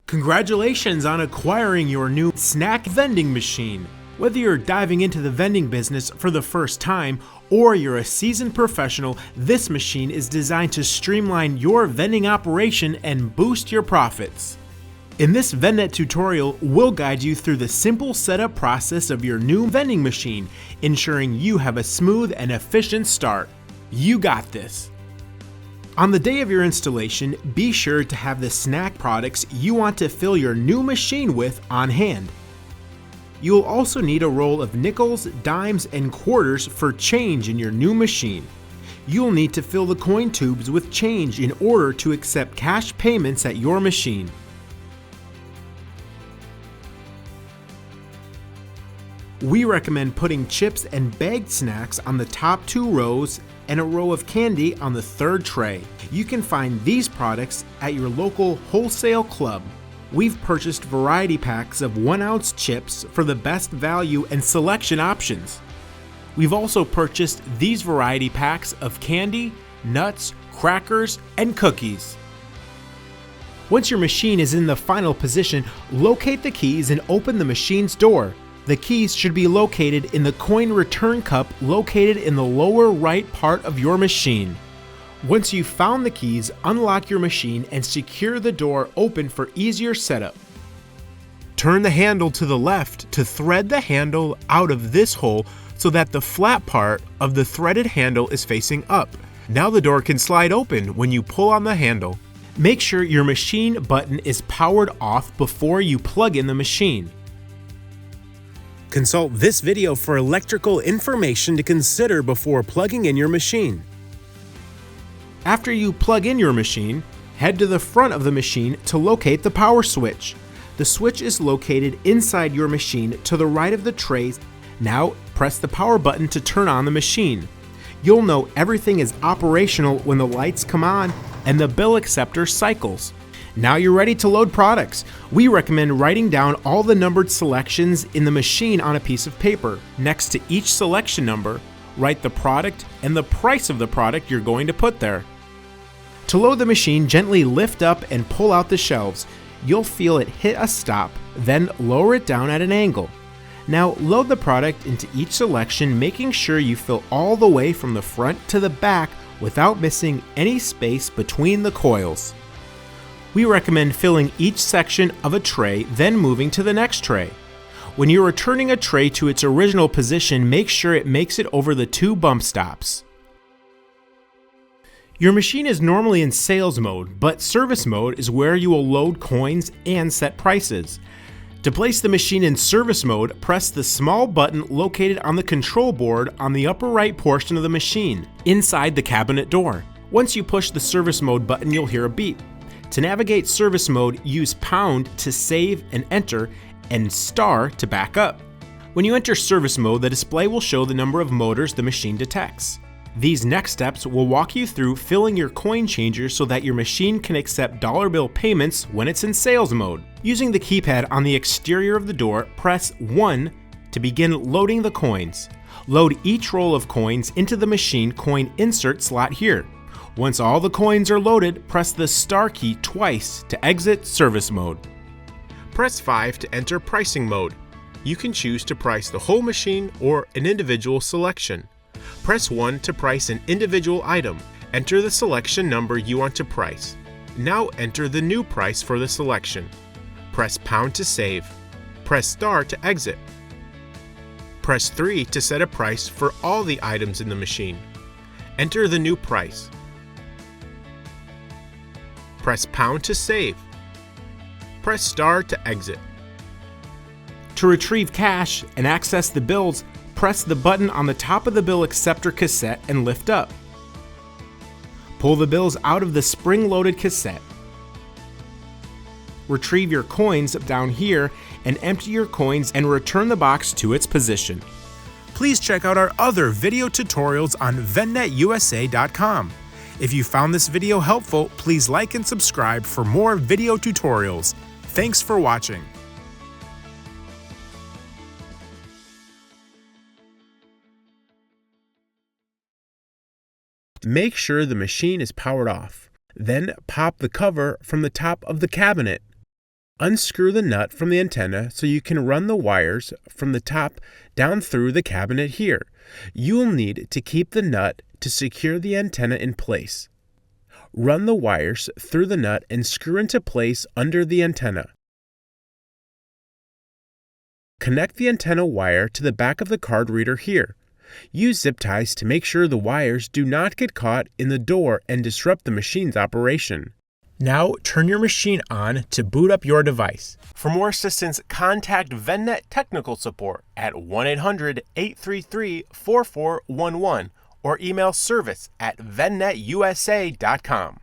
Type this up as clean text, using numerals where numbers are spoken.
Congratulations on acquiring your new snack vending machine. Whether you're diving into the vending business for the first time or you're a seasoned professional, this machine is designed to streamline your vending operation and boost your profits. In this VendNet tutorial, we'll guide you through the simple setup process of your new vending machine, ensuring you have a smooth and efficient start. You got this! On the day of your installation, be sure to have the snack products you want to fill your new machine with on hand. You'll also need a roll of nickels, dimes, and quarters for change in your new machine. You'll need to fill the coin tubes with change in order to accept cash payments at your machine. We recommend putting chips and bagged snacks on the top 2 rows and a row of candy on the 3rd tray. You can find these products at your local wholesale club. We've purchased variety packs of 1-ounce chips for the best value and selection options. We've also purchased these variety packs of candy, nuts, crackers, and cookies. Once your machine is in the final position, locate the keys and open the machine's door. The keys should be located in the coin return cup located in the lower right part of your machine. Once you've found the keys, unlock your machine and secure the door open for easier setup. Turn the handle to the left to thread the handle out of this hole so that the flat part of the threaded handle is facing up. Now the door can slide open when you pull on the handle. Make sure your machine button is powered off before you plug in the machine. Consult this video for electrical information to consider before plugging in your machine. After you plug in your machine, head to the front of the machine to locate the power switch. The switch is located inside your machine to the right of the trays. Now press the power button to turn on the machine. You'll know everything is operational when the lights come on and the bill acceptor cycles. Now you're ready to load products. We recommend writing down all the numbered selections in the machine on a piece of paper. Next to each selection number, write the product and the price of the product you're going to put there. To load the machine, gently lift up and pull out the shelves. You'll feel it hit a stop, then lower it down at an angle. Now load the product into each selection, making sure you fill all the way from the front to the back without missing any space between the coils. We recommend filling each section of a tray, then moving to the next tray. When you're returning a tray to its original position, make sure it makes it over the 2 bump stops. Your machine is normally in sales mode, but service mode is where you will load coins and set prices. To place the machine in service mode, press the small button located on the control board on the upper right portion of the machine, inside the cabinet door. Once you push the service mode button, you'll hear a beep. To navigate service mode, use pound to save and enter, and star to back up. When you enter service mode, the display will show the number of motors the machine detects. These next steps will walk you through filling your coin changer so that your machine can accept dollar bill payments when it's in sales mode. Using the keypad on the exterior of the door, press 1 to begin loading the coins. Load each roll of coins into the machine coin insert slot here. Once all the coins are loaded, press the star key twice to exit service mode. Press 5 to enter pricing mode. You can choose to price the whole machine or an individual selection. Press 1 to price an individual item. Enter the selection number you want to price. Now enter the new price for the selection. Press pound to save. Press star to exit. Press 3 to set a price for all the items in the machine. Enter the new price. Press pound to save. Press star to exit. To retrieve cash and access the bills, press the button on the top of the bill acceptor cassette and lift up. Pull the bills out of the spring-loaded cassette. Retrieve your coins down here and empty your coins and return the box to its position. Please check out our other video tutorials on vendnetusa.com. If you found this video helpful, please like and subscribe for more video tutorials. Thanks for watching. Make sure the machine is powered off. Then pop the cover from the top of the cabinet. Unscrew the nut from the antenna so you can run the wires from the top down through the cabinet here. You will need to keep the nut to secure the antenna in place. Run the wires through the nut and screw into place under the antenna. Connect the antenna wire to the back of the card reader here. Use zip ties to make sure the wires do not get caught in the door and disrupt the machine's operation. Now turn your machine on to boot up your device. For more assistance, contact VendNet Technical Support at 1-800-833-4411 or email service@vendnetusa.com.